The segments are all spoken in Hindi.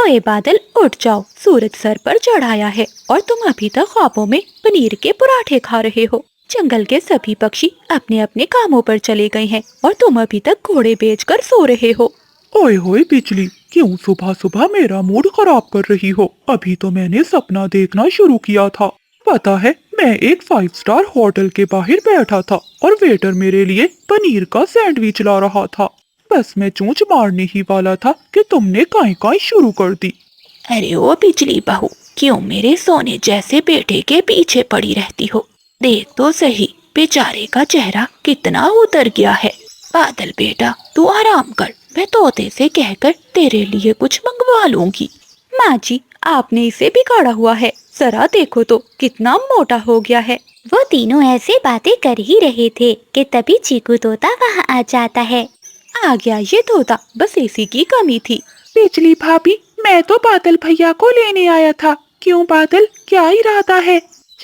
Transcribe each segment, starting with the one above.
ओए बादल, उठ जाओ, सूरज सर पर चढ़ाया है और तुम अभी तक ख्वाबों में पनीर के पराठे खा रहे हो। जंगल के सभी पक्षी अपने अपने कामों पर चले गए हैं और तुम अभी तक घोड़े बेचकर सो रहे हो। ओए होए बिजली, क्यों सुबह सुबह मेरा मूड खराब कर रही हो? अभी तो मैंने सपना देखना शुरू किया था। पता है, मैं एक 5 स्टार होटल के बाहर बैठा था और वेटर मेरे लिए पनीर का सैंडविच ला रहा था। बस मैं चोंच मारने ही वाला था कि तुमने काई काई शुरू कर दी। अरे ओ बिजली बहू, क्यों मेरे सोने जैसे बेटे के पीछे पड़ी रहती हो? देख तो सही, बेचारे का चेहरा कितना उतर गया है। बादल बेटा, तू आराम कर, मैं तोते से कहकर तेरे लिए कुछ मंगवा लूंगी। माँ जी, आपने इसे बिगाड़ा हुआ है, जरा देखो तो कितना मोटा हो गया है। वो तीनों ऐसे बातें कर ही रहे थे कि तभी चीकू तोता वहाँ आ जाता है। आ गया ये तोता, बस इसी की कमी थी। बिजली भाभी, मैं तो बादल भैया को लेने आया था। क्यों बादल, क्या इरादा है?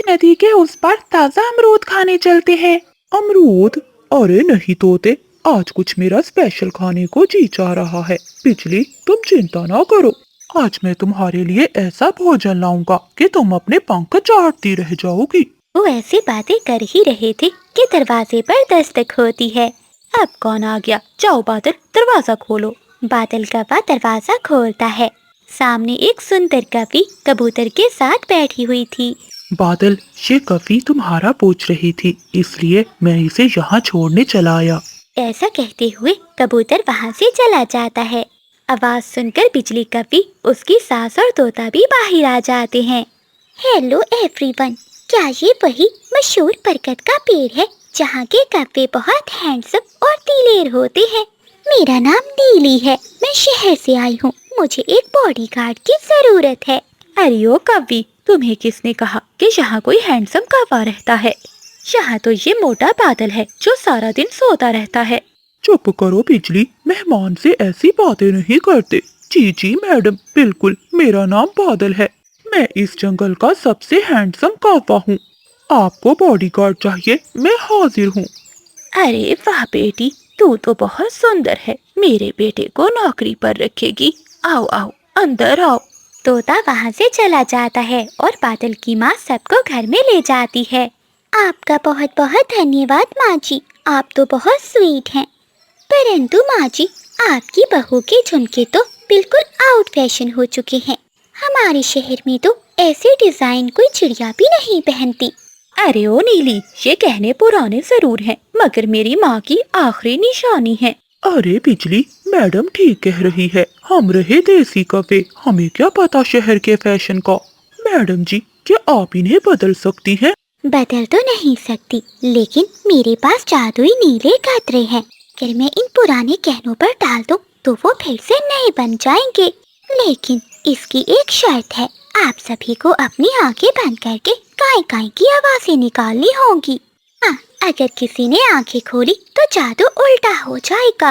नदी के उस पार ताजा अमरूद खाने चलते हैं। अमरूद? अरे नहीं तोते, आज कुछ मेरा स्पेशल खाने को जी चाह रहा है। बिजली, तुम चिंता ना करो, आज मैं तुम्हारे लिए ऐसा भोजन लाऊंगा कि तुम अपने पंख चाटती रह जाओगी। वो ऐसी बातें कर ही रहे थे कि दरवाजे पर दस्तक होती है। अब कौन आ गया? जाओ बादल, दरवाजा खोलो। बादल कौवा दरवाजा खोलता है। सामने एक सुंदर कवि कबूतर के साथ बैठी हुई थी। बादल, ये कवि तुम्हारा पूछ रही थी, इसलिए मैं इसे यहाँ छोड़ने चला आया। ऐसा कहते हुए कबूतर वहाँ से चला जाता है। आवाज सुनकर बिजली कवि, उसकी सास और तोता भी बाहर आ जाते हैं। हेलो एवरीवन, क्या ये वही मशहूर बरगद का पेड़ है जहाँ के कव्वे बहुत हैंडसम और दिलेर होते हैं? मेरा नाम नीली है, मैं शहर से आई हूँ, मुझे एक बॉडीगार्ड की जरूरत है। अरे ओ कवि, तुम्हें किसने कहा कि यहाँ कोई हैंडसम कौवा रहता है? यहाँ तो ये मोटा बादल है जो सारा दिन सोता रहता है। चुप करो बिजली, मेहमान से ऐसी बातें नहीं करते। जी जी मैडम, बिल्कुल मेरा नाम बादल है। मैं इस जंगल का सबसे हैंडसम कौवा हूँ। आपको बॉडीगार्ड चाहिए, मैं हाजिर हूँ। अरे वाह बेटी, तू तो बहुत सुंदर है, मेरे बेटे को नौकरी पर रखेगी। आओ आओ, अंदर आओ। तोता वहाँ से चला जाता है और बादल की माँ सबको घर में ले जाती है। आपका बहुत बहुत धन्यवाद माँ जी, आप तो बहुत स्वीट हैं। परंतु माँ जी, आपकी बहू के झुमके तो बिल्कुल आउट फैशन हो चुके हैं। हमारे शहर में तो ऐसे डिजाइन कोई चिड़िया भी नहीं पहनती। अरे ओ नीली, ये कहने पुराने जरूर हैं, मगर मेरी माँ की आखिरी निशानी है। अरे बिजली, मैडम ठीक कह रही है, हम रहे देसी कौवे, हमें क्या पता शहर के फैशन का। मैडम जी, क्या आप इन्हें बदल सकती हैं? बदल तो नहीं सकती, लेकिन मेरे पास जादुई नीले कतरे हैं। अगर मैं इन पुराने गहनों पर डाल दूं तो वो फिर से नए बन जाएंगे। लेकिन इसकी एक शर्त है, आप सभी को अपनी आंखें बंद करके काई काई की आवाजें निकालनी होगी। हाँ, अगर किसी ने आंखें खोली तो जादू उल्टा हो जाएगा।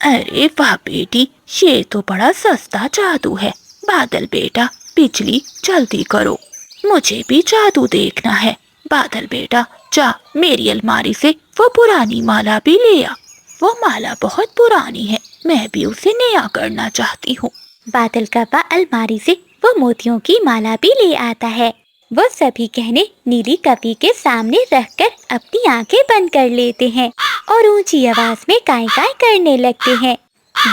अरे वाह बेटी, ये तो बड़ा सस्ता जादू है। बादल बेटा, बिजली जल्दी करो, मुझे भी जादू देखना है। बादल बेटा, जा मेरी अलमारी से वो पुरानी माला भी ले आ। वो माला बहुत पुरानी है, मैं भी उसे नया करना चाहती हूँ। बादल कौवा अलमारी से वो मोतियों की माला भी ले आता है। वो सभी गहने नीली कवि के सामने रखकर अपनी आंखें बंद कर लेते हैं और ऊंची आवाज में काई काई करने लगते हैं।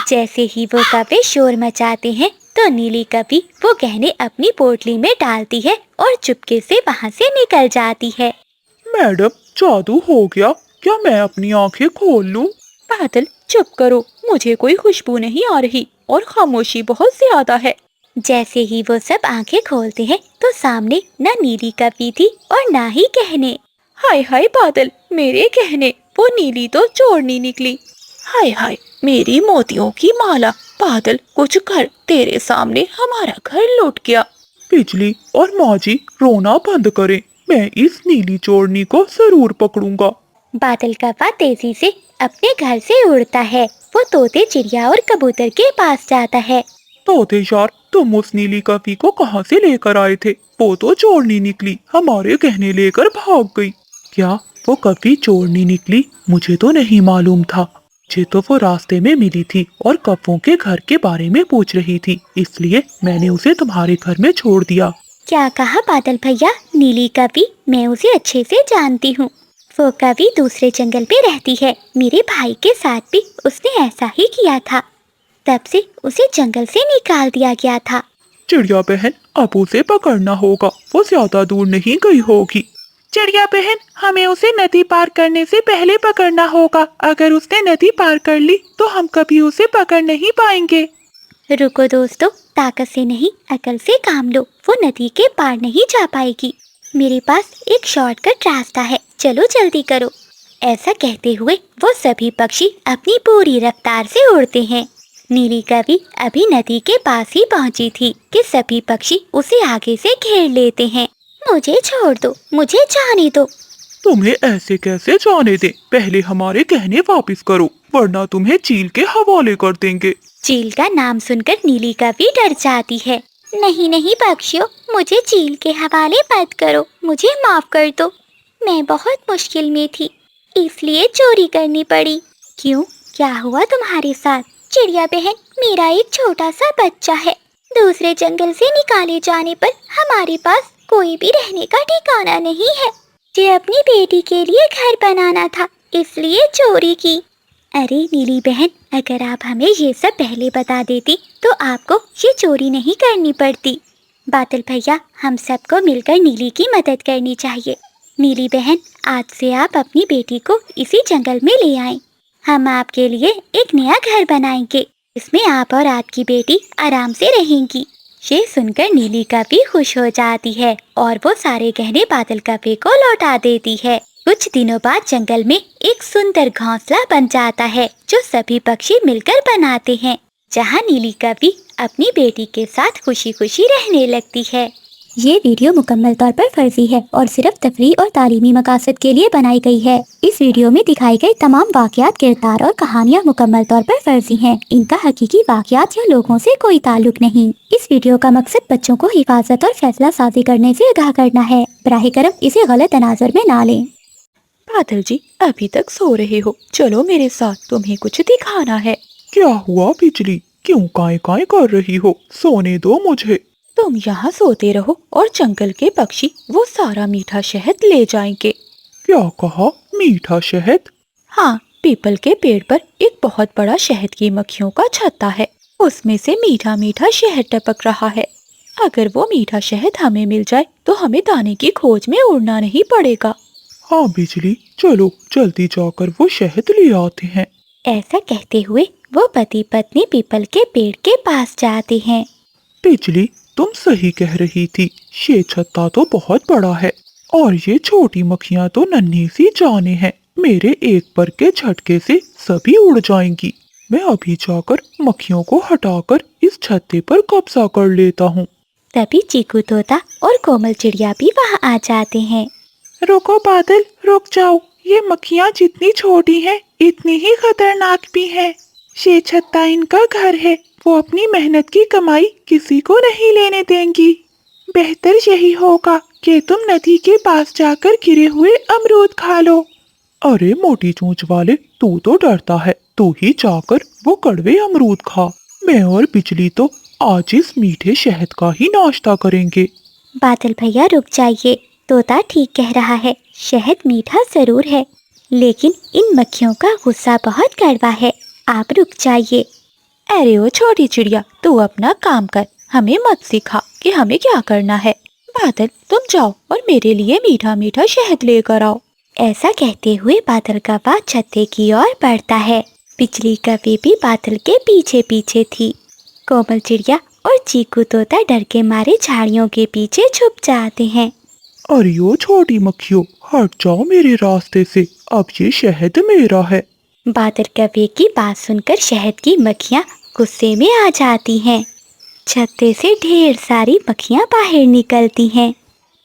जैसे ही वो कौवे शोर मचाते हैं तो नीली कवि वो गहने अपनी पोटली में डालती है और चुपके से वहाँ से निकल जाती है। मैडम, जादू हो गया, क्या मैं अपनी आंखें खोल लूं? बादल चुप करो, मुझे कोई खुशबू नहीं आ रही और खामोशी बहुत ज्यादा है। जैसे ही वो सब आंखें खोलते हैं तो सामने न नीली कवि थी और ना ही गहने। हाय हाय बादल, मेरे गहने, वो नीली तो चोरनी निकली। हाय हाय, मेरी मोतियों की माला। बादल कुछ कर, तेरे सामने हमारा घर लूट गया। बिजली और माँ जी, रोना बंद करें, मैं इस नीली चोरनी को जरूर पकड़ूंगा। बादल कौवा तेजी से अपने घर से उड़ता है। वो तोते, चिड़िया और कबूतर के पास जाता है। तोते यार, तुम उस नीली कवि को कहाँ से लेकर आए थे? वो तो चोरनी निकली, हमारे गहने लेकर भाग गई। क्या वो कवि चोरनी निकली? मुझे तो नहीं मालूम था। मुझे तो वो रास्ते में मिली थी और कौवों के घर के बारे में पूछ रही थी, इसलिए मैंने उसे तुम्हारे घर में छोड़ दिया। क्या कहा बादल भैया? नीली कवि, मैं उसे अच्छे से जानती हूँ। वो कवि दूसरे जंगल पे रहती है। मेरे भाई के साथ भी उसने ऐसा ही किया था। तब से उसे जंगल से निकाल दिया गया था। चिड़िया बहन, अब उसे पकड़ना होगा, वो ज्यादा दूर नहीं गई होगी। चिड़िया बहन, हमें उसे नदी पार करने से पहले पकड़ना होगा। अगर उसने नदी पार कर ली तो हम कभी उसे पकड़ नहीं पाएंगे। रुको दोस्तों, ताकत से नहीं अकल से काम लो। वो नदी के पार नहीं जा पाएगी। मेरे पास एक शॉर्टकट रास्ता है, चलो जल्दी करो। ऐसा कहते हुए वो सभी पक्षी अपनी पूरी रफ्तार से उड़ते हैं। नीली कवि अभी नदी के पास ही पहुंची थी कि सभी पक्षी उसे आगे से घेर लेते हैं। मुझे छोड़ दो, मुझे जाने दो। तुम्हें ऐसे कैसे जाने दे? पहले हमारे कहने वापस करो, वरना तुम्हें चील के हवाले कर देंगे। चील का नाम सुनकर नीली कवि डर जाती है। नहीं नहीं पक्षियों, मुझे चील के हवाले मत करो, मुझे माफ कर दो। मैं बहुत मुश्किल में थी, इसलिए चोरी करनी पड़ी। क्यों, क्या हुआ तुम्हारे साथ? चिड़िया बहन, मेरा एक छोटा सा बच्चा है। दूसरे जंगल से निकाले जाने पर हमारे पास कोई भी रहने का ठिकाना नहीं है। मुझे अपनी बेटी के लिए घर बनाना था, इसलिए चोरी की। अरे नीली बहन, अगर आप हमें ये सब पहले बता देती तो आपको ये चोरी नहीं करनी पड़ती। बादल भैया, हम सबको मिलकर नीली की मदद करनी चाहिए। नीली बहन, आज से आप अपनी बेटी को इसी जंगल में ले आएं। हम आपके लिए एक नया घर बनाएंगे, इसमें आप और आपकी बेटी आराम से रहेंगी। ये सुनकर नीली कवि खुश हो जाती है और वो सारे गहने बादल कवि को लौटा देती है। कुछ दिनों बाद जंगल में एक सुंदर घोंसला बन जाता है जो सभी पक्षी मिलकर बनाते हैं, जहाँ नीली कवि अपनी बेटी के साथ खुशी खुशी रहने लगती है। ये वीडियो मुकम्मल तौर पर फर्जी है और सिर्फ तफरीह और तालीमी मकासद के लिए बनाई गई है। इस वीडियो में दिखाए गए तमाम वाक़यात, किरदार और कहानियाँ मुकम्मल तौर पर फर्जी हैं। इनका हकीकी वाक़यात या लोगों से कोई ताल्लुक नहीं। इस वीडियो का मकसद बच्चों को हिफाजत और फैसला साजी करने से आगाह करना है। बराह करम इसे गलत तनाज़ुर में ना लें। बादल जी, अभी तक सो रहे हो? चलो मेरे साथ, तुम्हें कुछ दिखाना है। क्या हुआ बिजली, क्यों काए काए कर रही हो? सोने दो मुझे। तुम यहाँ सोते रहो और जंगल के पक्षी वो सारा मीठा शहद ले जाएंगे। क्या कहा? मीठा शहद? हाँ, पीपल के पेड़ पर एक बहुत बड़ा शहद की मक्खियों का छत्ता है। उसमें से मीठा मीठा शहद टपक रहा है। अगर वो मीठा शहद हमें मिल जाए तो हमें दाने की खोज में उड़ना नहीं पड़ेगा। हाँ बिजली, चलो जल्दी जाकर वो शहद ले आते हैं। ऐसा कहते हुए वो पति पत्नी पीपल के पेड़ के पास जाते हैं। बिजली, तुम सही कह रही थी, ये छत्ता तो बहुत बड़ा है और ये छोटी मक्खियाँ तो नन्ही सी जाने हैं। मेरे एक पर के झटके से सभी उड़ जाएंगी। मैं अभी जाकर मक्खियों को हटाकर इस छत्ते पर कब्जा कर लेता हूँ। तभी चीकू तोता और कोमल चिड़िया भी वहाँ आ जाते हैं। रुको बादल, रुक जाओ। ये मक्खियाँ जितनी छोटी हैं, इतनी ही खतरनाक भी हैं। ये छत्ता इनका घर है, वो अपनी मेहनत की कमाई किसी को नहीं लेने देंगी। बेहतर यही होगा कि तुम नदी के पास जाकर गिरे हुए अमरूद खा लो। अरे मोटी चोंच वाले, तू तो डरता है, तू ही जाकर वो कड़वे अमरूद खा। मैं और बिजली तो आज इस मीठे शहद का ही नाश्ता करेंगे। बादल भैया रुक जाइए, तोता ठीक कह रहा है। शहद मीठा जरूर है, लेकिन इन मक्खियों का गुस्सा बहुत कड़वा है। आप रुक जाइए। अरे ओ छोटी चिड़िया, तू अपना काम कर, हमें मत सिखा कि हमें क्या करना है। बादल, तुम जाओ और मेरे लिए मीठा मीठा शहद लेकर आओ। ऐसा कहते हुए बादल कौवा छत्ते की ओर बढ़ता है। बिजली कवि भी बादल के पीछे पीछे थी। कोमल चिड़िया और चीकू तोता डर के मारे झाड़ियों के पीछे छुप जाते हैं। अरे ओ छोटी मक्खियों, हट जाओ मेरे रास्ते से, अब ये शहद मेरा है। बादल कवि की बात सुनकर शहद की मक्खियाँ गुस्से में आ जाती हैं। छत्ते से ढेर सारी मक्खियाँ बाहर निकलती हैं।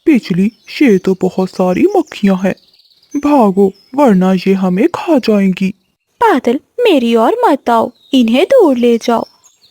बिजली, ये तो बहुत सारी मक्खियाँ हैं, भागो वरना ये हमें खा जाएंगी। बादल, मेरी ओर मत आओ, इन्हें दूर ले जाओ।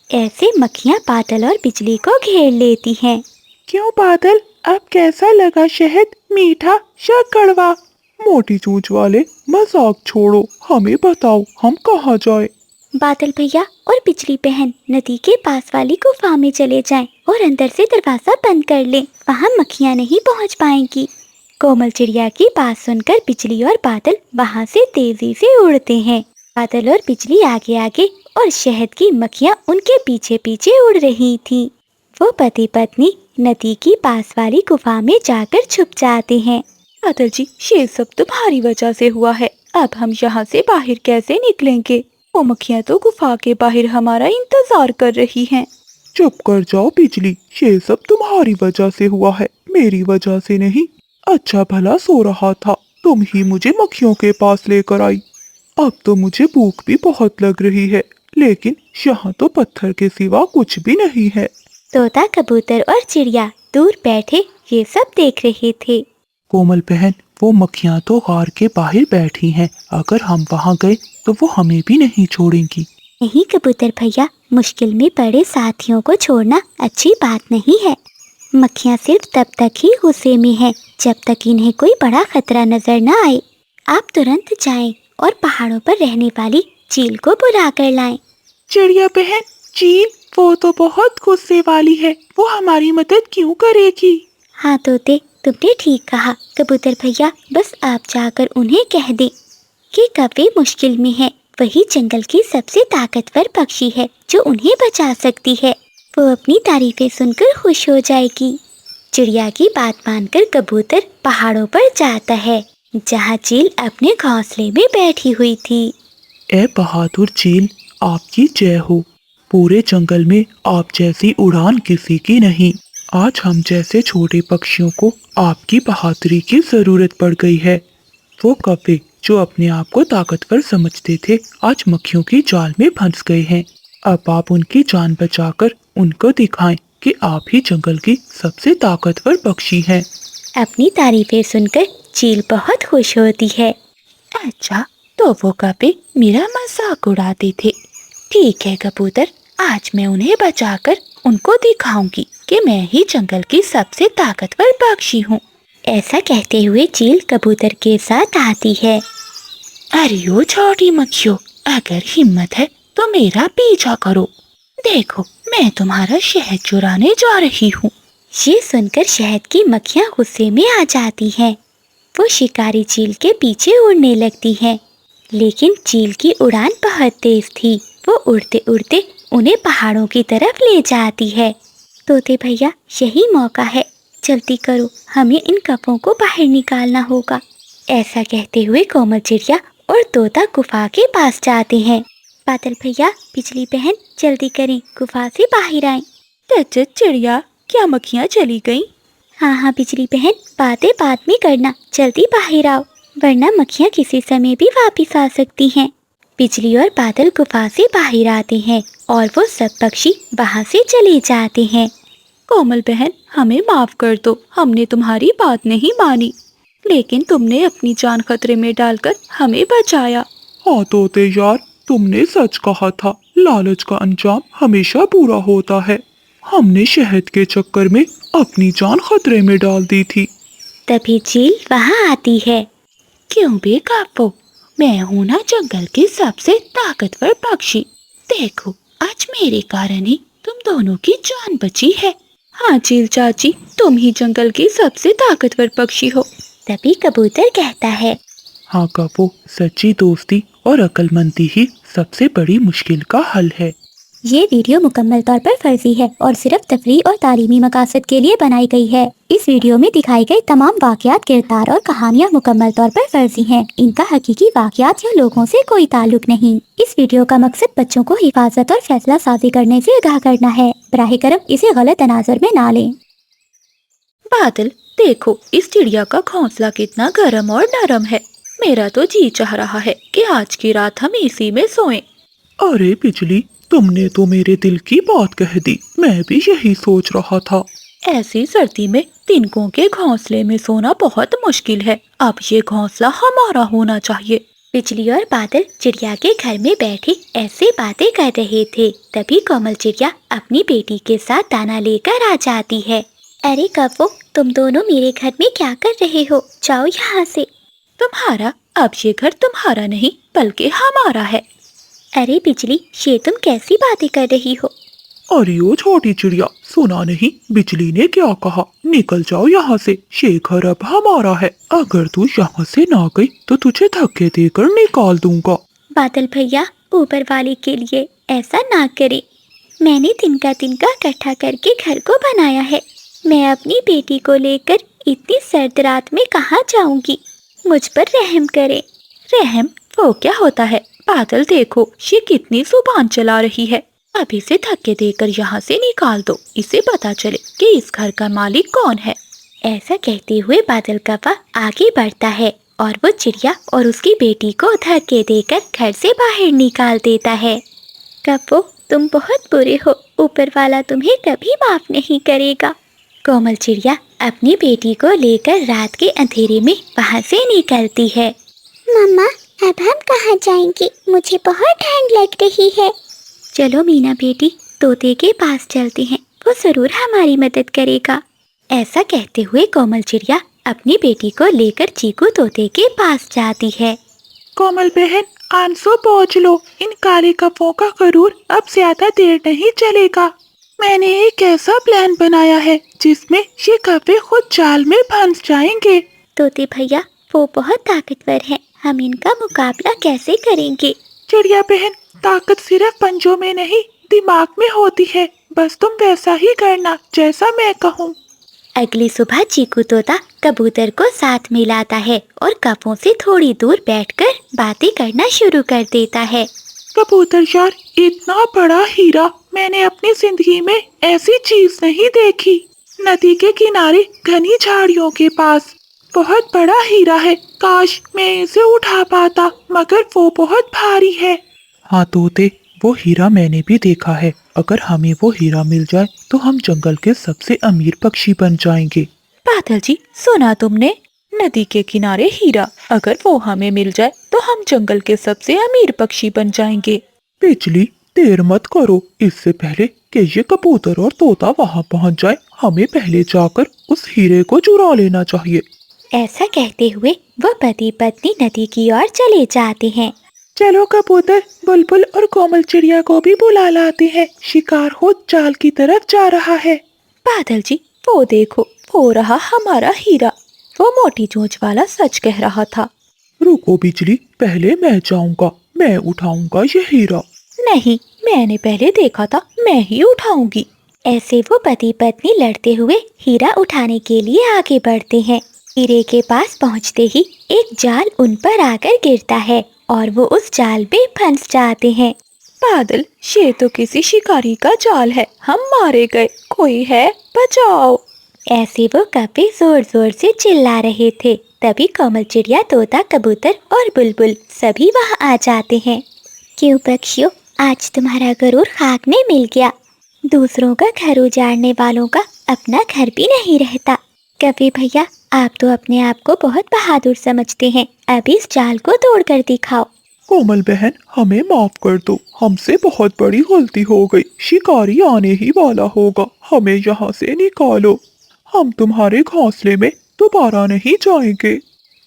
ऐसे मक्खियाँ बादल और बिजली को घेर लेती हैं। क्यों बादल, अब कैसा लगा शहद, मीठा या कड़वा? मोटी चोंच वाले, मजाक छोड़ो, हमें बताओ हम कहाँ जाए। बादल भैया और बिजली बहन नदी के पास वाली गुफा में चले जाएं और अंदर से दरवाजा बंद कर लें, वहाँ मक्खियाँ नहीं पहुँच पाएंगी। कोमल चिड़िया की बात सुनकर बिजली और बादल वहाँ से तेजी से उड़ते हैं। बादल और बिजली आगे आगे और शहद की मक्खियाँ उनके पीछे पीछे उड़ रही थीं। वो पति पत्नी नदी की पास वाली गुफा में जाकर छुप जाते हैं। बादल जी, ये सब तुम्हारी वजह से हुआ है। अब हम यहाँ से बाहर कैसे निकलेंगे? वो मक्खियाँ तो गुफा के बाहर हमारा इंतजार कर रही हैं। चुप कर जाओ बिजली, ये सब तुम्हारी वजह से हुआ है, मेरी वजह से नहीं। अच्छा भला सो रहा था, तुम ही मुझे मक्खियों के पास लेकर आई। अब तो मुझे भूख भी बहुत लग रही है, लेकिन यहाँ तो पत्थर के सिवा कुछ भी नहीं है। तोता, कबूतर और चिड़िया दूर बैठे ये सब देख रहे थे। कोमल बहन, वो मक्खियाँ तो गार के बाहर बैठी हैं, अगर हम वहाँ गए तो वो हमें भी नहीं छोड़ेंगी। नहीं कबूतर भैया, मुश्किल में पड़े साथियों को छोड़ना अच्छी बात नहीं है। मक्खियाँ सिर्फ तब तक ही गुस्से में हैं जब तक इन्हें कोई बड़ा खतरा नजर न आए। आप तुरंत जाएं और पहाड़ों पर रहने वाली चील को बुला कर लाएं। चिड़िया बहन, चील वो तो बहुत गुस्से वाली है, वो हमारी मदद क्यों करेगी? हाँ तोते, तुमने ठीक कहा। कबूतर भैया, बस आप जाकर उन्हें कह दें कि कौवे मुश्किल में है। वही जंगल की सबसे ताकतवर पक्षी है जो उन्हें बचा सकती है। वो अपनी तारीफें सुनकर खुश हो जाएगी। चिड़िया की बात मानकर कबूतर पहाड़ों पर जाता है जहाँ चील अपने घोंसले में बैठी हुई थी। ए बहादुर चील, आपकी जय हो। पूरे जंगल में आप जैसी उड़ान किसी की नहीं। आज हम जैसे छोटे पक्षियों को आपकी बहादुरी की जरूरत पड़ गई है। वो कौवे जो अपने आप को ताकतवर समझते थे, आज मक्खियों की जाल में फंस गए हैं। अब आप उनकी जान बचाकर उनको दिखाएं कि आप ही जंगल की सबसे ताकतवर पक्षी हैं। अपनी तारीफें सुनकर चील बहुत खुश होती है। अच्छा, तो वो कौवे मेरा मजाक उड़ाते थे। ठीक है कबूतर, आज मैं उन्हें बचाकर उनको दिखाऊंगी कि मैं ही जंगल की सबसे ताकतवर पक्षी हूँ। ऐसा कहते हुए चील कबूतर के साथ आती है। अरे ओ छोटी मक्खियों, अगर हिम्मत है तो मेरा पीछा करो। देखो, मैं तुम्हारा शहद चुराने जा रही हूँ। ये सुनकर शहद की मक्खियाँ गुस्से में आ जाती हैं। वो शिकारी चील के पीछे उड़ने लगती हैं, लेकिन चील की उड़ान बहुत तेज थी। वो उड़ते उड़ते उन्हें पहाड़ों की तरफ ले जाती है। तोते भैया, यही मौका है, जल्दी करो, हमें इन कपों को बाहर निकालना होगा। ऐसा कहते हुए कोमल चिड़िया और तोता गुफा के पास जाते हैं। बादल भैया, बिजली बहन, जल्दी करें, गुफा से बाहर आएं। चिड़िया, क्या मक्खियाँ चली गईं? हाँ हाँ बिजली बहन, बातें बाद में करना, जल्दी बाहर आओ, वरना मक्खियाँ किसी समय भी वापस आ सकती हैं। बिजली और बादल गुफा से बाहर आते हैं और वो सब पक्षी वहाँ से चले जाते हैं। कोमल बहन, हमें माफ कर दो, हमने तुम्हारी बात नहीं मानी, लेकिन तुमने अपनी जान खतरे में डालकर हमें बचाया। हाँ तोते यार, तुमने सच कहा था, लालच का अंजाम हमेशा बुरा होता है। हमने शहद के चक्कर में अपनी जान खतरे में डाल दी थी। तभी चील वहाँ आती है। क्यों बेकाबू, मैं हूँ ना जंगल की सबसे ताकतवर पक्षी। देखो, आज मेरे कारण ही तुम दोनों की जान बची है। हाँ चील चाची, तुम ही जंगल की सबसे ताकतवर पक्षी हो। तभी कबूतर कहता है, हाँ कबो, सच्ची दोस्ती और अक्लमंदी ही सबसे बड़ी मुश्किल का हल है। ये वीडियो मुकम्मल तौर पर फर्जी है और सिर्फ तफरीह और तालीमी मकासद के लिए बनाई गई है। इस वीडियो में दिखाई गई तमाम वाक़यात, किरदार और कहानियाँ मुकम्मल तौर पर फर्जी हैं। इनका हकीकी वाक़यात या लोगों से कोई ताल्लुक नहीं। इस वीडियो का मकसद बच्चों को हिफाजत और फैसला साजी करने से आगाह करना है। बराह करम इसे गलत तनाजुर में ना लें। बादल, देखो इस चिड़िया का घोंसला कितना गर्म और नरम है। मेरा तो जी चाह रहा है कि आज की रात हम इसी में सोएं। अरे बिजली, तुमने तो मेरे दिल की बात कह दी, मैं भी यही सोच रहा था। ऐसी सर्दी में तिनकों के घोंसले में सोना बहुत मुश्किल है। अब ये घोंसला हमारा होना चाहिए। बिजली और बादल चिड़िया के घर में बैठे ऐसे बातें कर रहे थे। तभी कोमल चिड़िया अपनी बेटी के साथ दाना लेकर आ जाती है। अरे कव्वो, तुम दोनों मेरे घर में क्या कर रहे हो? जाओ यहाँ से। तुम्हारा? अब ये घर तुम्हारा नहीं बल्कि हमारा है। अरे बिजली, ये तुम कैसी बातें कर रही हो? अरे ओ छोटी चिड़िया, सुना नहीं बिजली ने क्या कहा? निकल जाओ यहाँ से, ये घर अब हमारा है। अगर तू यहाँ से ना गई तो तुझे धक्के देकर निकाल दूंगा। बादल भैया, ऊपर वाले के लिए ऐसा ना करे। मैंने तिनका तिनका इकट्ठा करके घर को बनाया है। मैं अपनी बेटी को लेकर इतनी सर्द रात में कहाँ जाऊंगी? मुझ पर रहम करे। रहम? वो क्या होता है? बादल देखो, ये कितनी जुबान चला रही है। अभी से धक्के देकर यहाँ से निकाल दो, इसे पता चले कि इस घर का मालिक कौन है। ऐसा कहते हुए बादल कौवा आगे बढ़ता है और वो चिड़िया और उसकी बेटी को धक्के देकर घर से बाहर निकाल देता है। कौवो, तुम बहुत बुरे हो। ऊपर वाला तुम्हें कभी माफ नहीं करेगा। कोमल चिड़िया अपनी बेटी को लेकर रात के अंधेरे में वहाँ से निकलती है। मम्मा, अब हम कहाँ जाएंगे? मुझे बहुत ठंड लग रही है। चलो मीना बेटी, तोते के पास चलते हैं, वो जरूर हमारी मदद करेगा। ऐसा कहते हुए कोमल चिड़िया अपनी बेटी को लेकर चीकू तोते के पास जाती है। कोमल बहन, आंसू पहुँच लो। इन काले कपों का गरूर अब ज्यादा देर नहीं चलेगा। मैंने एक ऐसा प्लान बनाया है जिसमें ये कपे खुद जाल में फंस जाएंगे। तोते भैया, वो बहुत ताकतवर है, हम इनका मुकाबला कैसे करेंगे? चिड़िया बहन, ताकत सिर्फ पंजों में नहीं दिमाग में होती है। बस तुम वैसा ही करना जैसा मैं कहूँ। अगली सुबह चीकू तोता कबूतर को साथ में लाता है और कपों से थोड़ी दूर बैठकर बातें करना शुरू कर देता है। कबूतर यार, इतना बड़ा हीरा मैंने अपनी जिंदगी में ऐसी चीज नहीं देखी। नदी के किनारे घनी झाड़ियों के पास बहुत बड़ा हीरा है। काश मैं इसे उठा पाता, मगर वो बहुत भारी है। हाँ तोते, वो हीरा मैंने भी देखा है। अगर हमें वो हीरा मिल जाए तो हम जंगल के सबसे अमीर पक्षी बन जाएंगे। बादल जी, सुना तुमने? नदी के किनारे हीरा, अगर वो हमें मिल जाए तो हम जंगल के सबसे अमीर पक्षी बन जाएंगे। बिजली, देर मत करो। इससे पहले कि ये कबूतर और तोता वहाँ पहुँच जाए, हमें पहले जाकर उस हीरे को चुरा लेना चाहिए। ऐसा कहते हुए वो पति पत्नी नदी की ओर चले जाते हैं। चलो कबूतर, बुलबुल और कोमल चिड़िया को भी बुला लाते हैं। शिकार खुद जाल की तरफ जा रहा है। बादल जी, वो देखो, वो रहा हमारा हीरा। वो मोटी चोंच वाला सच कह रहा था। रुको बिजली, पहले मैं जाऊंगा, मैं उठाऊंगा ये हीरा। नहीं, मैंने पहले देखा था, मैं ही उठाऊंगी। ऐसे वो पति पत्नी लड़ते हुए हीरा उठाने के लिए आगे बढ़ते हैं। हीरे के पास पहुंचते ही एक जाल उन पर आकर गिरता है और वो उस जाल में फंस जाते हैं। बादल, ये तो किसी शिकारी का जाल है, हम मारे गए। कोई है, बचाओ। ऐसे वो कपे जोर जोर से चिल्ला रहे थे। तभी कोमल चिड़िया, तोता, कबूतर और बुलबुल सभी वहाँ आ जाते हैं। क्यों पक्षियों, आज तुम्हारा गरूर खाक में मिल गया। दूसरों का घर उजाड़ने वालों का अपना घर भी नहीं रहता। कपे भैया, आप तो अपने आप को बहुत बहादुर समझते हैं। अब इस जाल को तोड़कर दिखाओ। कोमल बहन, हमें माफ कर दो, हमसे बहुत बड़ी गलती हो गई। शिकारी आने ही वाला होगा, हमें यहाँ से निकालो। हम तुम्हारे घोंसले में दोबारा नहीं जाएंगे।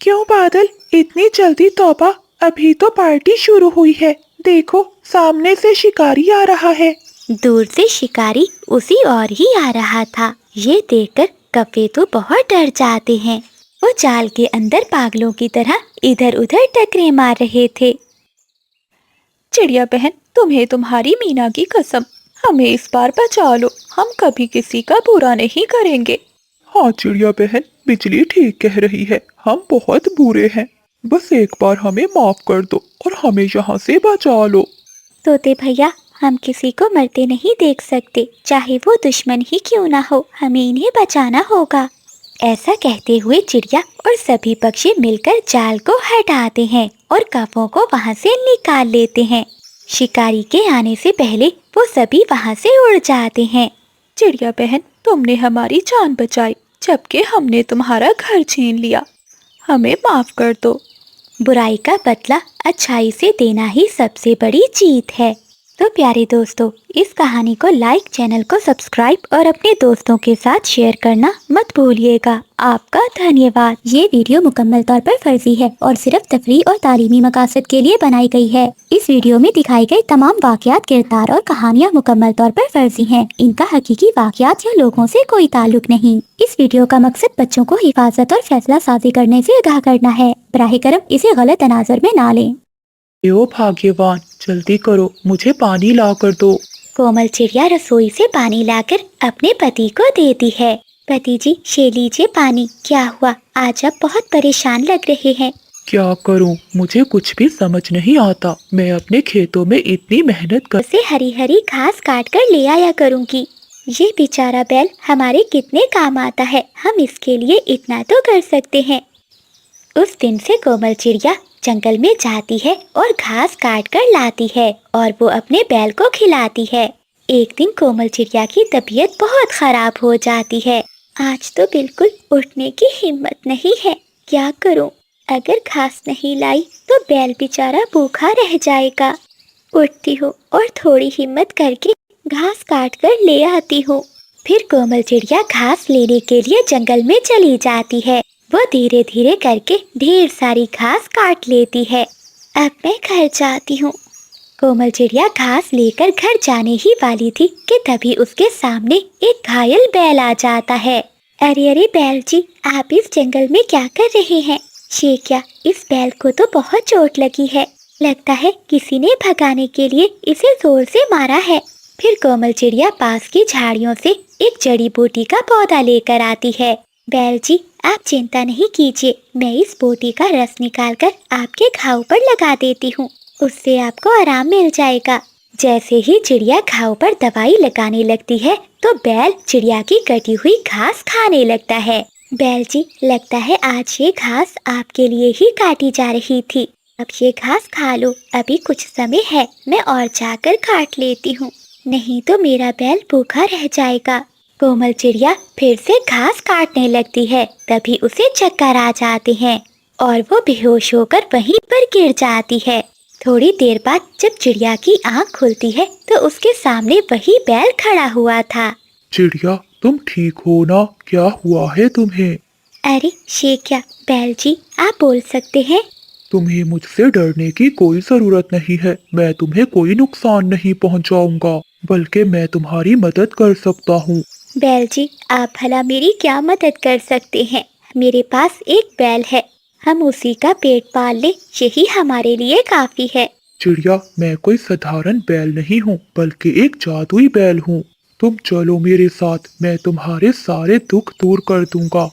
क्यों बादल, इतनी जल्दी तौबा? अभी तो पार्टी शुरू हुई है। देखो, सामने से शिकारी आ रहा है। दूर से शिकारी उसी ओर ही आ रहा था। ये देखकर कपे तो बहुत डर जाते हैं। वो जाल के अंदर पागलों की तरह इधर उधर टकरे मार रहे थे। चिड़िया बहन, तुम्हें तुम्हारी मीना की कसम, हमें इस बार बचा लो। हम कभी किसी का बुरा नहीं करेंगे। हाँ चिड़िया बहन, बिजली ठीक कह रही है, हम बहुत बुरे हैं। बस एक बार हमें माफ कर दो और हमें यहाँ से बचा लो। तोते भैया, हम किसी को मरते नहीं देख सकते, चाहे वो दुश्मन ही क्यों ना हो। हमें इन्हें बचाना होगा। ऐसा कहते हुए चिड़िया और सभी पक्षी मिलकर जाल को हटाते हैं और कौवों को वहाँ से निकाल लेते हैं। शिकारी के आने से पहले वो सभी वहाँ से उड़ जाते हैं। चिड़िया बहन, तुमने हमारी जान बचाई, जबकि हमने तुम्हारा घर छीन लिया। हमें माफ कर दो। बुराई का बदला अच्छाई से देना ही सबसे बड़ी जीत है। तो प्यारे दोस्तों, इस कहानी को लाइक, चैनल को सब्सक्राइब और अपने दोस्तों के साथ शेयर करना मत भूलिएगा। आपका धन्यवाद। ये वीडियो मुकम्मल तौर पर फर्जी है और सिर्फ तफरीह और तालीमी मकासद के लिए बनाई गई है। इस वीडियो में दिखाए गए तमाम वाक़यात, किरदार और कहानियाँ मुकम्मल तौर पर फर्जी हैं। इनका हकीकी वाक़यात या लोगों से कोई ताल्लुक नहीं। इस वीडियो का मकसद बच्चों को हिफाजत और फैसला साजी करने से आगाह करना है। बराह करम इसे गलत तनाज़ुर में ना लें। ओ भाग्यवान, जल्दी करो, मुझे पानी ला कर दो। कोमल चिड़िया रसोई से पानी लाकर अपने पति को देती है। पति जी, ये लीजिए पानी। क्या हुआ, आज आप बहुत परेशान लग रहे हैं। क्या करूं, मुझे कुछ भी समझ नहीं आता। मैं अपने खेतों में इतनी मेहनत कर उसे हरी हरी घास काट कर ले आया करूंगी। ये बेचारा बैल हमारे कितने काम आता है, हम इसके लिए इतना तो कर सकते हैं। उस दिन से कोमल चिड़िया जंगल में जाती है और घास काट कर लाती है और वो अपने बैल को खिलाती है। एक दिन कोमल चिड़िया की तबीयत बहुत खराब हो जाती है। आज तो बिल्कुल उठने की हिम्मत नहीं है। क्या करूं? अगर घास नहीं लाई तो बैल बेचारा भूखा रह जाएगा। उठती हूँ और थोड़ी हिम्मत करके घास काट कर ले आती हूँ। फिर कोमल चिड़िया घास लेने के लिए जंगल में चली जाती है। वो धीरे धीरे करके ढेर सारी घास काट लेती है। अब मैं घर जाती हूँ। कोमल चिड़िया घास लेकर घर जाने ही वाली थी कि तभी उसके सामने एक घायल बैल आ जाता है। अरे अरे बैल जी, आप इस जंगल में क्या कर रहे हैं? ये क्या, इस बैल को तो बहुत चोट लगी है। लगता है किसी ने भगाने के लिए इसे जोर से मारा है। फिर कोमल चिड़िया पास की झाड़ियों से एक जड़ी बूटी का पौधा लेकर आती है। बैल जी, आप चिंता नहीं कीजिए, मैं इस बूटी का रस निकालकर आपके घाव पर लगा देती हूँ, उससे आपको आराम मिल जाएगा। जैसे ही चिड़िया घाव पर दवाई लगाने लगती है तो बैल चिड़िया की कटी हुई घास खाने लगता है। बैल जी, लगता है आज ये घास आपके लिए ही काटी जा रही थी। अब ये घास खा लो, अभी कुछ समय है, मैं और जाकर काट लेती हूँ, नहीं तो मेरा बैल भूखा रह जाएगा। कोमल चिड़िया फिर से घास काटने लगती है। तभी उसे चक्कर आ जाते हैं और वो बेहोश होकर वहीं पर गिर जाती है। थोड़ी देर बाद जब चिड़िया की आंख खुलती है तो उसके सामने वही बैल खड़ा हुआ था। चिड़िया, तुम ठीक हो ना? क्या हुआ है तुम्हें? अरे ये क्या बैल जी, आप बोल सकते हैं। तुम्हें मुझसे डरने की कोई जरूरत नहीं है। मैं तुम्हें कोई नुकसान नहीं पहुंचाऊंगा, बल्कि मैं तुम्हारी मदद कर सकता हूँ। बैल जी, आप भला मेरी क्या मदद कर सकते हैं? मेरे पास एक बैल है, हम उसी का पेट पाल ले, यही हमारे लिए काफी है। चिड़िया, मैं कोई साधारण बैल नहीं हूँ, बल्कि एक जादुई बैल हूँ। तुम चलो मेरे साथ, मैं तुम्हारे सारे दुख दूर कर दूंगा।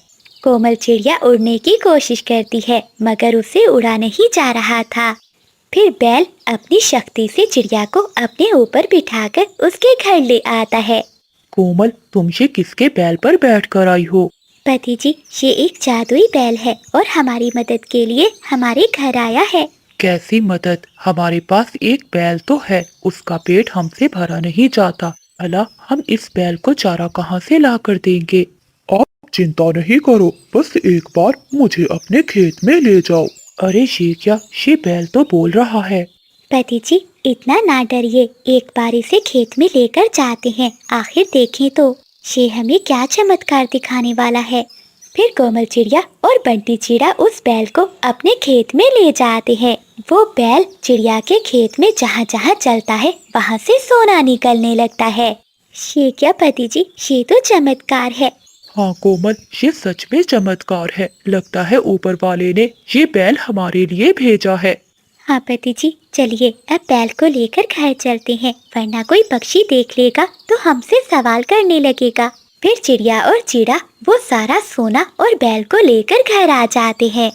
कोमल चिड़िया उड़ने की कोशिश करती है मगर उसे उड़ा नहीं जा रहा था। फिर बैल अपनी शक्ति से चिड़िया को अपने ऊपर बिठाकर उसके घर ले आता है। कोमल, तुम ये किसके बैल पर बैठ कर आई हो? पति जी, ये एक जादुई बैल है और हमारी मदद के लिए हमारे घर आया है। कैसी मदद? हमारे पास एक बैल तो है, उसका पेट हमसे भरा नहीं जाता। भला हम इस बैल को चारा कहाँ से ला कर देंगे? आप चिंता नहीं करो, बस एक बार मुझे अपने खेत में ले जाओ। अरे ये क्या, ये बैल तो बोल रहा है। पति जी, इतना ना डरिए, एक बार इसे खेत में लेकर जाते हैं, आखिर देखें तो ये हमें क्या चमत्कार दिखाने वाला है। फिर कोमल चिड़िया और बंटी चिड़ा उस बैल को अपने खेत में ले जाते हैं। वो बैल चिड़िया के खेत में जहाँ जहाँ चलता है वहाँ से सोना निकलने लगता है। ये क्या पति जी, ये तो चमत्कार है। हाँ कोमल, ये सच में चमत्कार है। लगता है ऊपर वाले ने ये बैल हमारे लिए भेजा है। हाँ पति जी, चलिए अब बैल को लेकर घर चलते हैं, वरना कोई पक्षी देख लेगा तो हमसे सवाल करने लगेगा। फिर चिड़िया और चिड़ा वो सारा सोना और बैल को लेकर घर आ जाते हैं।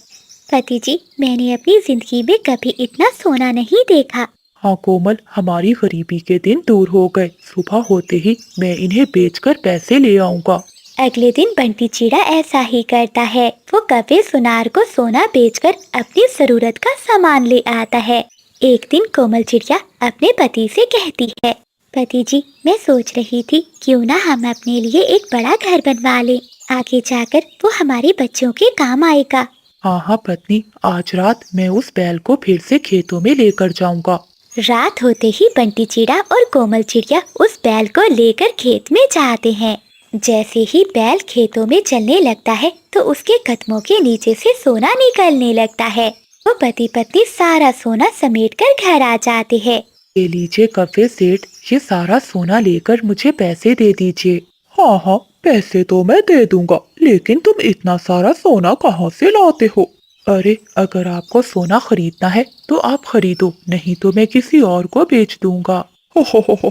पति जी, मैंने अपनी जिंदगी में कभी इतना सोना नहीं देखा। हाँ कोमल, हमारी गरीबी के दिन दूर हो गए। सुबह होते ही मैं इन्हें बेचकर पैसे ले आऊँगा। अगले दिन बंटी चिड़ा ऐसा ही करता है। वो कभी सुनार को सोना बेचकर अपनी जरूरत का सामान ले आता है। एक दिन कोमल चिड़िया अपने पति से कहती है, पति जी, मैं सोच रही थी क्यों ना हम अपने लिए एक बड़ा घर बनवा लें, आगे जाकर वो हमारे बच्चों के काम आएगा। हाँ हाँ पत्नी, आज रात मैं उस बैल को फिर से खेतों में लेकर जाऊंगा। रात होते ही बंटी चिड़ा और कोमल चिड़िया उस बैल को लेकर खेत में जाते हैं। जैसे ही बैल खेतों में चलने लगता है तो उसके कदमों के नीचे से सोना निकलने लगता है। वो पति पत्नी सारा सोना समेटकर घर आ जाते हैं। ये लीजिए कफे सेठ, ये सारा सोना लेकर मुझे पैसे दे दीजिए। हाँ हाँ, पैसे तो मैं दे दूंगा, लेकिन तुम इतना सारा सोना कहाँ से लाते हो? अरे अगर आपको सोना खरीदना है तो आप खरीदो, नहीं तो मैं किसी और को बेच दूंगा। हो।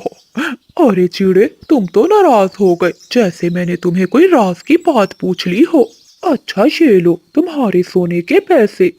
अरे चिड़े, तुम तो नाराज हो गए, जैसे मैंने तुम्हें कोई राज की बात पूछ ली हो। अच्छा ये लो तुम्हारे सोने के पैसे।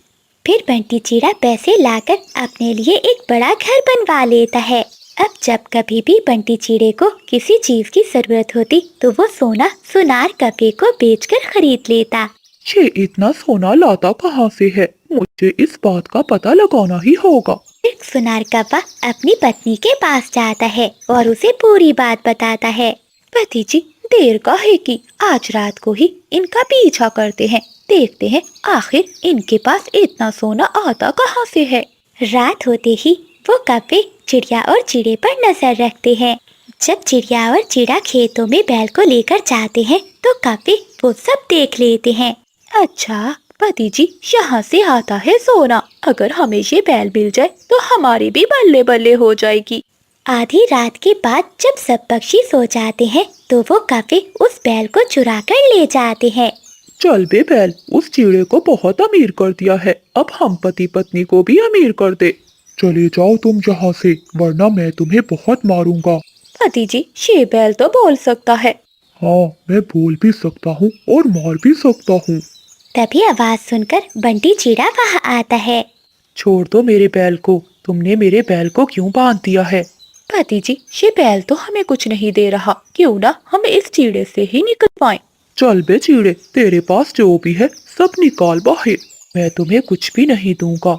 फिर बंटी चिड़ा पैसे लाकर अपने लिए एक बड़ा घर बनवा लेता है। अब जब कभी भी बंटी चिड़े को किसी चीज की जरूरत होती तो वो सोना सुनार कपे को बेचकर खरीद लेता। ये इतना सोना लाता कहाँ से है? मुझे इस बात का पता लगाना ही होगा। फिर सुनार कपा अपनी पत्नी के पास जाता है और उसे पूरी बात बताता है। पति जी, देर का है कि आज रात को ही इनका पीछा करते हैं, देखते हैं आखिर इनके पास इतना सोना आता कहाँ से है। रात होते ही वो कपे चिड़िया और चिड़े पर नजर रखते हैं। जब चिड़िया और चिड़ा खेतों में बैल को लेकर जाते हैं तो कपे वो सब देख लेते हैं। अच्छा पति जी, यहाँ से आता है सोना, अगर हमें ये बैल मिल जाए तो हमारी भी बल्ले बल्ले हो जाएगी। आधी रात के बाद जब सब पक्षी सो जाते हैं तो वो कपे उस बैल को चुरा कर ले जाते हैं। चल बे बैल, उस चिड़े को बहुत अमीर कर दिया है, अब हम पति पत्नी को भी अमीर कर दे। चले जाओ तुम यहाँ से, वरना मैं तुम्हें बहुत मारूंगा। पति जी, ये बैल तो बोल सकता है। हाँ, मैं बोल भी सकता हूँ और मार भी सकता हूँ। तभी आवाज सुनकर बंटी चिड़ा वहाँ आता है। छोड़ दो मेरे बैल को, तुमने मेरे बैल को क्यों बांध दिया है? पति जी, ये बैल तो हमें कुछ नहीं दे रहा, क्यों ना हम इस चिड़े से ही निकलवाएं। चल बे चिड़े, तेरे पास जो भी है सब निकाल बाहर, मैं तुम्हें कुछ भी नहीं दूंगा।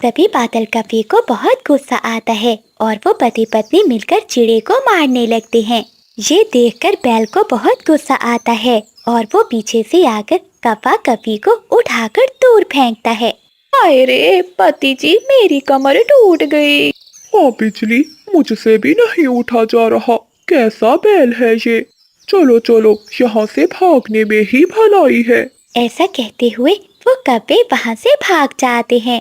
तभी बादल कपे को बहुत गुस्सा आता है और वो पति पत्नी मिलकर चिड़े को मारने लगते हैं। ये देखकर बैल को बहुत गुस्सा आता है और वो पीछे से आकर कपा कपी को उठाकर दूर फेंकता है। हाय रे पति जी, मेरी कमर टूट गई। हाँ बिजली, मुझसे भी नहीं उठा जा रहा, कैसा बैल है ये? चलो चलो, यहाँ से भागने में ही भलाई है। ऐसा कहते हुए वो कपे वहाँ से भाग जाते हैं।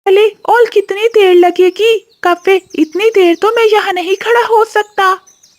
अरे और कितनी देर लगेगी? कपे, इतनी देर तो मैं यहाँ नहीं खड़ा हो सकता।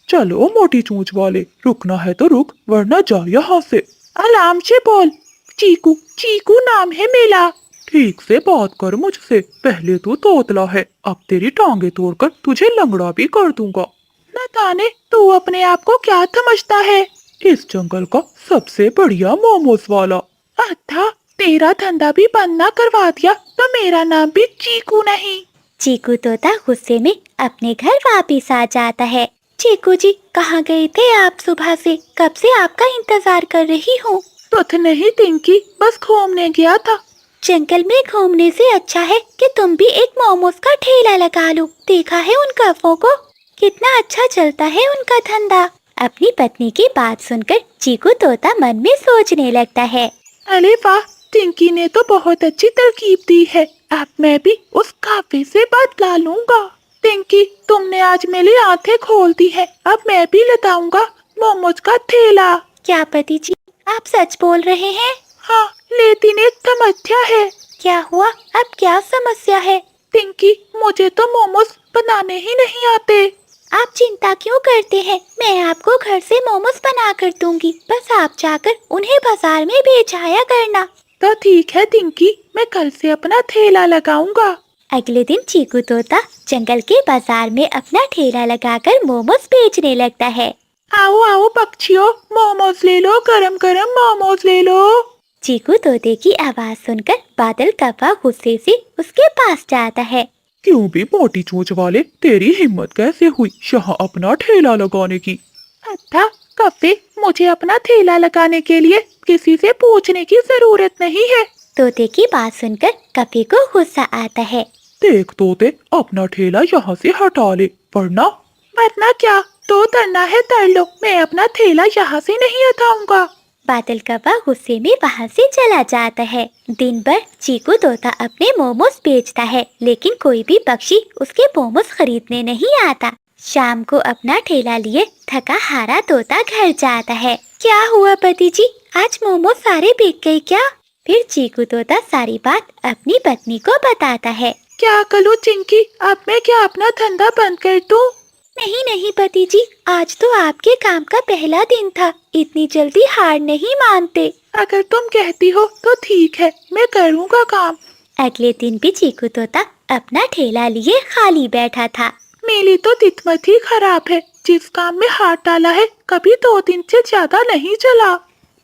चलो मोटी चूंच वाले, रुकना है तो रुक, वरना जा यहाँ से। आराम से बोल, चीकू, चीकू नाम है मेरा। ठीक से बात कर मुझसे, पहले तू तोतला है, अब तेरी टांगे तोड़कर तुझे लंगड़ा भी कर दूंगा। न जाने तू अपने आप को क्या समझता है? इस जंगल का सबसे बढ़िया मोमोज वाला। अच्छा, तेरा धंधा भी बंद ना करवा दिया तो मेरा नाम भी चीकू नहीं। चीकू तोता गुस्से में अपने घर वापिस आ जाता है। चीकू जी, कहाँ गए थे आप सुबह से? कब से आपका इंतजार कर रही हूँ। तो नहीं टिंकी, बस घूमने गया था। जंगल में घूमने से अच्छा है कि तुम भी एक मोमोज का ठेला लगा लो। देखा है उन कफों को, कितना अच्छा चलता है उनका धंधा। अपनी पत्नी की बात सुनकर चीकू तोता मन में सोचने लगता है। अरे वाह, टिंकी ने तो बहुत अच्छी तरकीब दी है, अब मैं भी उस काफे से बदला लूंगा। टिंकी, तुमने आज मेरी आंखें खोल दी है, अब मैं भी लगाऊंगा मोमोज का ठेला। क्या पति जी, आप सच बोल रहे हैं? हाँ, लेकिन एक समस्या है। क्या हुआ? अब क्या समस्या है? टिंकी, मुझे तो मोमोज बनाने ही नहीं आते। आप चिंता क्यों करते हैं, मैं आपको घर से मोमोज बना कर दूंगी, बस आप जाकर उन्हें बाजार में बेचाया करना। तो ठीक है टिंकी, मैं कल से अपना ठेला लगाऊंगा। अगले दिन चीकू तोता जंगल के बाजार में अपना ठेला लगाकर मोमोज बेचने लगता है। आओ आओ पक्षियों, मोमोज ले लो, गरम गरम मोमोज ले लो। चीकू तोते की आवाज सुनकर बादल कपा गुस्से से उसके पास जाता है। क्यों भी मोटी चोंच वाले, तेरी हिम्मत कैसे हुई यहाँ अपना ठेला लगाने की? अच्छा कफे, मुझे अपना ठेला लगाने के लिए किसी से पूछने की जरूरत नहीं है। तोते की बात सुनकर कपे को गुस्सा आता है। देख तोते, अपना ठेला यहाँ से हटा ले, वरना क्या? तो तरना है तर लो, मैं अपना ठेला यहाँ से नहीं हटाऊंगा। बादल कौवा गुस्से में वहाँ से चला जाता है। दिन भर चीकू तोता अपने मोमोज बेचता है, लेकिन कोई भी पक्षी उसके मोमोज खरीदने नहीं आता। शाम को अपना ठेला लिए थका हारा तोता घर जाता है। क्या हुआ पति जी, आज मोमोज सारे बिक गए क्या? फिर चीकू तोता सारी बात अपनी पत्नी को बताता है। क्या करूं चिंकी, अब मैं क्या अपना धंधा बंद कर दूं? नहीं नहीं पति जी, आज तो आपके काम का पहला दिन था, इतनी जल्दी हार नहीं मानते। अगर तुम कहती हो तो ठीक है, मैं करूँगा काम। अगले दिन भी चीकू तोता अपना ठेला लिए खाली बैठा था। मेरी तो किस्मत ही खराब है, जिस काम में हाथ डाला है कभी 2 दिन से ज्यादा नहीं चला।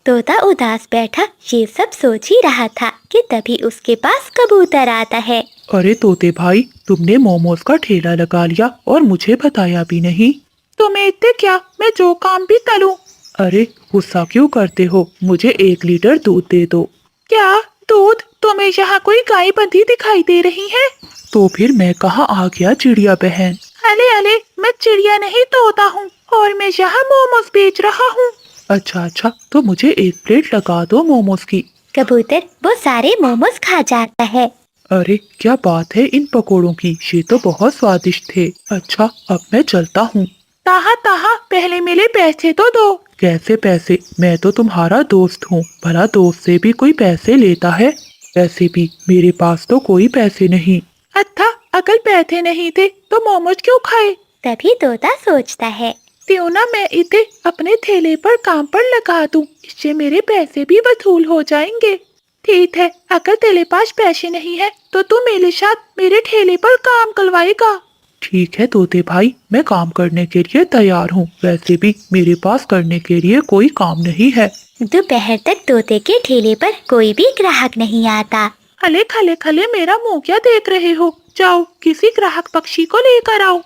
तोता उदास बैठा ये सब सोच ही रहा था कि तभी उसके पास कबूतर आता है। अरे तोते भाई, तुमने मोमोज का ठेला लगा लिया और मुझे बताया भी नहीं। तुम्हें इतने क्या, मैं जो काम भी करूं। अरे गुस्सा क्यों करते हो, मुझे 1 लीटर दूध दे दो। क्या दूध? तुम्हें यहाँ कोई गाय बंधी दिखाई दे रही है? तो फिर मैं कहाँ आ गया चिड़िया बहन। अले अले, मैं चिड़िया नहीं तोता हूँ और मैं यहाँ मोमोज बेच रहा हूँ। अच्छा, तो मुझे 1 प्लेट लगा दो मोमोज की। कबूतर वो सारे मोमोज खा जाता है। अरे क्या बात है इन पकोड़ों की, ये तो बहुत स्वादिष्ट थे। अच्छा अब मैं चलता हूँ। ताहा ताहा, पहले मेरे पैसे तो दो। कैसे पैसे? मैं तो तुम्हारा दोस्त हूँ, भला दोस्त से भी कोई पैसे लेता है? वैसे भी मेरे पास तो कोई पैसे नहीं। अच्छा, अगर पैसे नहीं थे तो मोमोज क्यों खाए? तभी तोता सोचता है, क्यों ना मैं इसे अपने ठेले पर काम पर लगा दूं, इससे मेरे पैसे भी वसूल हो जाएंगे। ठीक है, अगर तेरे पास पैसे नहीं है तो तू मेरे साथ मेरे ठेले पर काम करवाएगा। ठीक है तोते भाई, मैं काम करने के लिए तैयार हूँ। वैसे भी मेरे पास करने के लिए कोई काम नहीं है। दोपहर तक तोते के ठेले पर कोई भी ग्राहक नहीं आता। खले खले खले, मेरा मुंह क्या देख रहे हो? जाओ किसी ग्राहक पक्षी को लेकर आओ।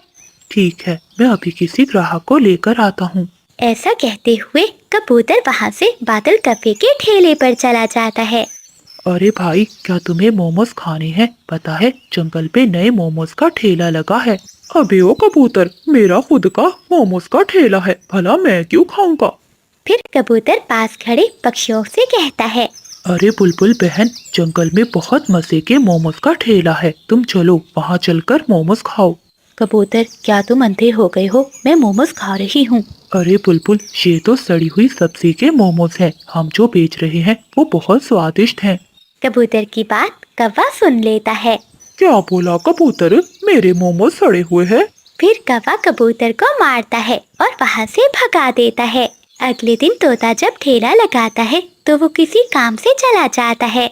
ठीक है, मैं अभी किसी ग्राहक को लेकर आता हूँ। ऐसा कहते हुए कबूतर वहाँ से बादल कौवे के ठेले पर चला जाता है। अरे भाई, क्या तुम्हें मोमोज खाने हैं? पता है जंगल पे नए मोमोज का ठेला लगा है। अबे ओ कबूतर, मेरा खुद का मोमोज का ठेला है, भला मैं क्यों खाऊंगा? फिर कबूतर पास खड़े पक्षियों से कहता है, अरे बुलबुल बहन, जंगल में बहुत मजे के मोमोज का ठेला है, तुम चलो वहाँ चलकर मोमोज खाओ। कबूतर, क्या तुम अंधे हो गए हो? मैं मोमोज खा रही हूँ। अरे बुलबुल, ये तो सड़ी हुई सब्जी के मोमोज हैं, हम जो बेच रहे हैं वो बहुत स्वादिष्ट हैं। कबूतर की बात कौवा सुन लेता है। क्या बोला कबूतर, मेरे मोमोज सड़े हुए हैं? फिर कौवा कबूतर को मारता है और वहाँ से भगा देता है। अगले दिन तोता जब ठेला लगाता है तो वो किसी काम से चला जाता है।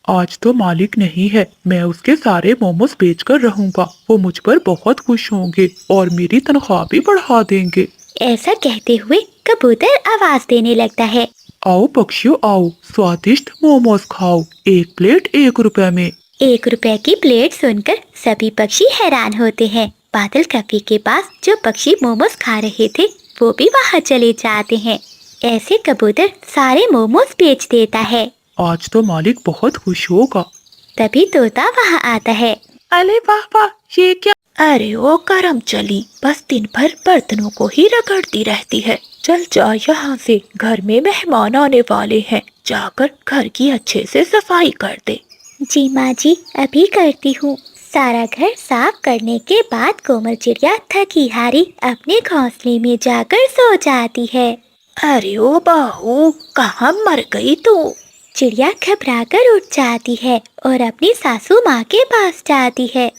आज तो मालिक नहीं है, मैं उसके सारे मोमोज बेच कर रहूंगा। वो मुझ पर बहुत खुश होंगे और मेरी तनख्वाह भी बढ़ा देंगे। ऐसा कहते हुए कबूतर आवाज देने लगता है, आओ पक्षियों आओ, स्वादिष्ट मोमोज खाओ, 1 प्लेट 1 रुपए में। 1 रुपए की प्लेट सुनकर सभी पक्षी हैरान होते हैं। बादल कौवे के पास जो पक्षी मोमोज खा रहे थे वो भी वहाँ चले जाते हैं। ऐसे कबूतर सारे मोमोज बेच देता है। आज तो मालिक बहुत खुश होगा। तभी तोता वहाँ आता है। अरे वाह वाह, ये क्या? अरे ओ करम चली, बस दिन भर बर्तनों को ही रगड़ती रहती है। चल जा यहाँ से, घर में मेहमान आने वाले हैं, जाकर घर की अच्छे से सफाई कर दे। जी माँ जी, अभी करती हूँ। सारा घर साफ करने के बाद कोमल चिड़िया थकी हारी अपने घोंसले में जाकर सो जाती है। अरे ओ बहू, कहाँ मर गई तू? चिड़िया घबराकर उठ जाती है और अपनी सासू माँ के पास जाती है।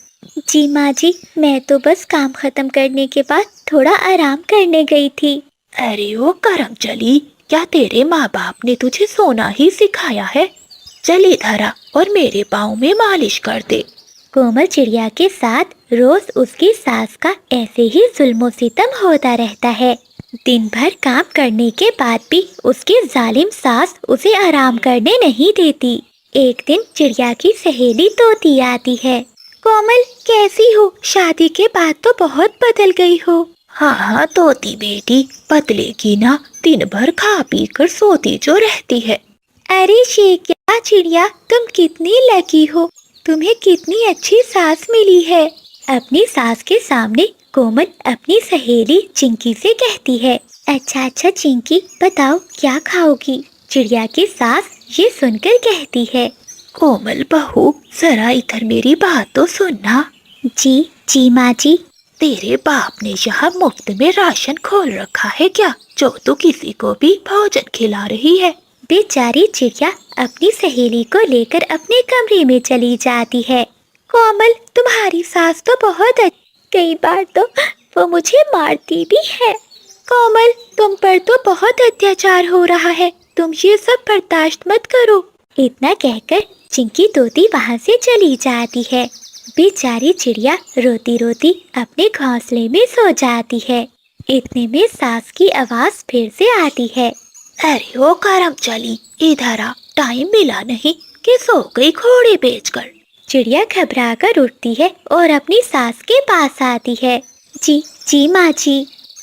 जी माँ जी, मैं तो बस काम खत्म करने के बाद थोड़ा आराम करने गई थी। अरे ओ करम चली, क्या तेरे माँ बाप ने तुझे सोना ही सिखाया है? चल इधर आ और मेरे पाँव में मालिश कर दे। कोमल चिड़िया के साथ रोज उसकी सास का ऐसे ही जुल्मो सितम होता रहता है। दिन भर काम करने के बाद भी उसकी जालिम सास उसे आराम करने नहीं देती। एक दिन चिड़िया की सहेली तोती आती है। कोमल, कैसी हो? शादी के बाद तो बहुत बदल गई हो। हाँ तोती बेटी, पतले की ना, दिन भर खा पी कर सोती जो रहती है। अरे ये क्या चिड़िया, तुम कितनी लकी हो, तुम्हें कितनी अच्छी सास मिली है। अपनी सास के सामने कोमल अपनी सहेली चिंकी से कहती है। अच्छा चिंकी, बताओ क्या खाओगी? चिड़िया की सास ये सुनकर कहती है, कोमल बहू, जरा इधर मेरी बात तो सुनना। जी जी माँ जी। तेरे बाप ने यहाँ मुफ्त में राशन खोल रखा है क्या, जो तू किसी को भी भोजन खिला रही है? बेचारी चिड़िया अपनी सहेली को लेकर अपने कमरे में चली जाती है। कोमल, तुम्हारी सास तो बहुत अच्छी, कई बार तो वो मुझे मारती भी है। कोमल, तुम पर तो बहुत अत्याचार हो रहा है, तुम ये सब बर्दाश्त मत करो। इतना कहकर चिंकी तोती वहाँ से चली जाती है। बेचारी चिड़िया रोती रोती अपने घोंसले में सो जाती है। इतने में सास की आवाज फिर से आती है, अरे ओ करम चली, इधर आ, टाइम मिला नहीं कि सो गई घोड़े बेचकर। चिड़िया घबरा कर उठती है और अपनी सास के पास आती है। जी जी माँ जी।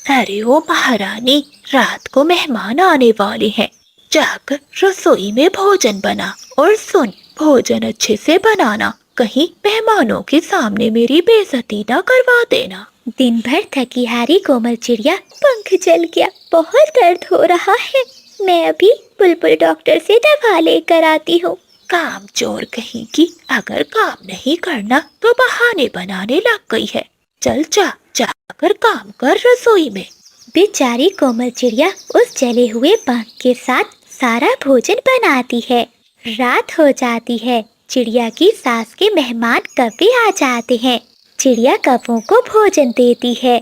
अरे ओ महारानी, रात को मेहमान आने वाले हैं, जाकर रसोई में भोजन बना, और सुन, भोजन अच्छे से बनाना, कहीं मेहमानों के सामने मेरी बेइज्जती ना करवा देना। दिन भर थकी हारी कोमल चिड़िया, पंख जल गया, बहुत दर्द हो रहा है, मैं अभी बुलबुल डॉक्टर से दवा लेकर आती हूँ। काम चोर कहीं की, अगर काम नहीं करना तो बहाने बनाने लग गई है। चल जाकर काम कर रसोई में। बेचारी कोमल चिड़िया उस जले हुए पंख के साथ सारा भोजन बनाती है। रात हो जाती है। चिड़िया की सास के मेहमान कौवे आ जाते हैं। चिड़िया कौवों को भोजन देती है।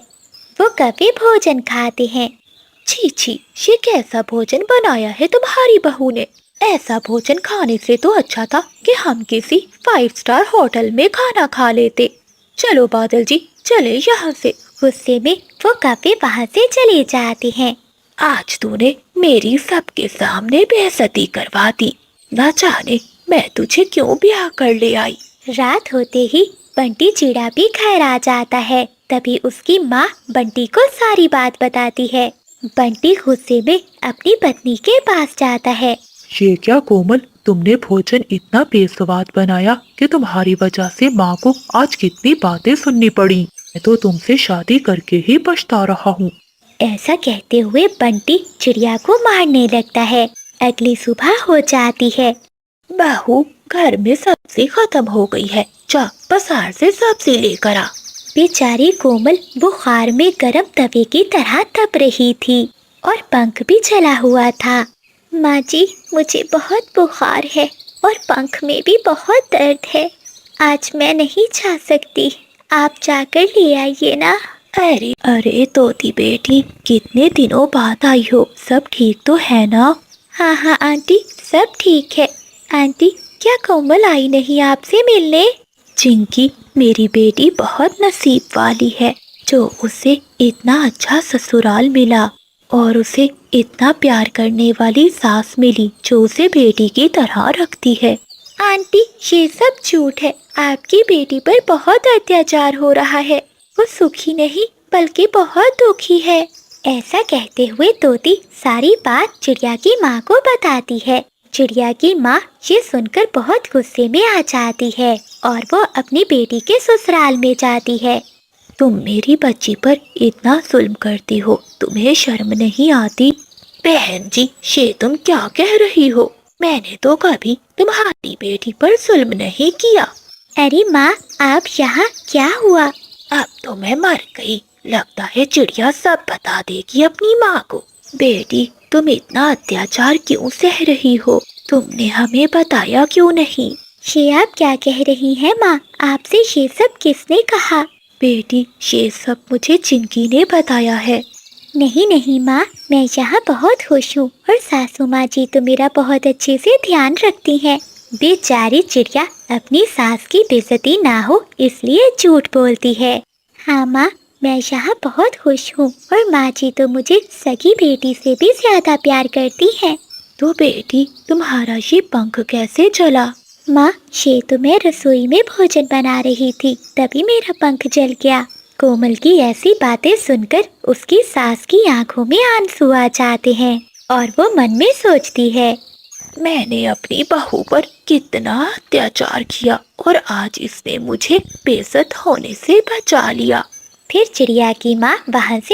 वो कौवे भोजन खाते हैं। छी छी, ये कैसा भोजन बनाया है तुम्हारी बहू ने? ऐसा भोजन खाने से तो अच्छा था कि हम किसी 5 स्टार होटल में खाना खा लेते। चलो बादल जी, चले यहाँ से। गुस्से में वो कौवे वहाँ से चले जाते हैं। आज तूने मेरी सबके सामने बेइज्जती करवा दी, ना जाने मैं तुझे क्यों ब्याह कर ले आई। रात होते ही बंटी चिड़ा भी घर आ जाता है। तभी उसकी माँ बंटी को सारी बात बताती है। बंटी गुस्से में अपनी पत्नी के पास जाता है। ये क्या कोमल, तुमने भोजन इतना बेस्वाद बनाया कि तुम्हारी वजह से माँ को आज कितनी बातें सुननी पड़ी। मैं तो तुमसे शादी करके ही पछता रहा हूँ। ऐसा कहते हुए बंटी चिड़िया को मारने लगता है। अगली सुबह हो जाती है। बहू, घर में सब्जी खत्म हो गई है, जा बाजार से सब्जी लेकर आ। बेचारी कोमल बुखार में गर्म तवे की तरह तप रही थी और पंख भी जला हुआ था। माँ जी, मुझे बहुत बुखार है और पंख में भी बहुत दर्द है, आज मैं नहीं जा सकती, आप जाकर ले आइए ना। अरे अरे तोती बेटी, कितने दिनों बाद आई हो, सब ठीक तो है ना? हाँ हाँ आंटी, सब ठीक है। आंटी, क्या कोमल आई नहीं आपसे मिलने? चिंकी, मेरी बेटी बहुत नसीब वाली है जो उसे इतना अच्छा ससुराल मिला और उसे इतना प्यार करने वाली सास मिली जो उसे बेटी की तरह रखती है। आंटी, ये सब झूठ है। आपकी बेटी पर बहुत अत्याचार हो रहा है। वो सुखी नहीं बल्कि बहुत दुखी है। ऐसा कहते हुए तोती सारी बात चिड़िया की माँ को बताती है। चिड़िया की माँ ये सुनकर बहुत गुस्से में आ जाती है और वो अपनी बेटी के ससुराल में जाती है। तुम मेरी बच्ची पर इतना जुल्म करती हो, तुम्हें शर्म नहीं आती? बहन जी, ये तुम क्या कह रही हो? मैंने तो कभी तुम्हारी बेटी पर जुल्म नहीं किया। अरे माँ, आप यहाँ क्या हुआ? अब तो मैं मर गई। लगता है चिड़िया सब बता देगी अपनी माँ को। बेटी, तुम इतना अत्याचार क्यों सह रही हो? तुमने हमें बताया क्यों नहीं? ये आप क्या कह रही हैं माँ? आपसे ये सब किसने कहा? बेटी, ये सब मुझे चिंकी ने बताया है। नहीं नहीं माँ, मैं यहाँ बहुत खुश हूँ और सासू माँ जी तो मेरा बहुत अच्छे से ध्यान रखती हैं। बेचारी चिड़िया अपनी सास की बेइज्जती ना हो इसलिए झूठ बोलती है। हाँ माँ, मैं यहाँ बहुत खुश हूँ और माँ जी तो मुझे सगी बेटी से भी ज्यादा प्यार करती हैं। तो बेटी, तुम्हारा ये पंख कैसे जला? माँ, ये तो मैं रसोई में भोजन बना रही थी, तभी मेरा पंख जल गया। कोमल की ऐसी बातें सुनकर उसकी सास की आंखों में आंसू आ जाते हैं और वो मन में सोचती है, मैंने अपनी बहू पर कितना अत्याचार किया और आज इसने मुझे बेइज्जत होने से बचा लिया। फिर चिड़िया की माँ वहाँ से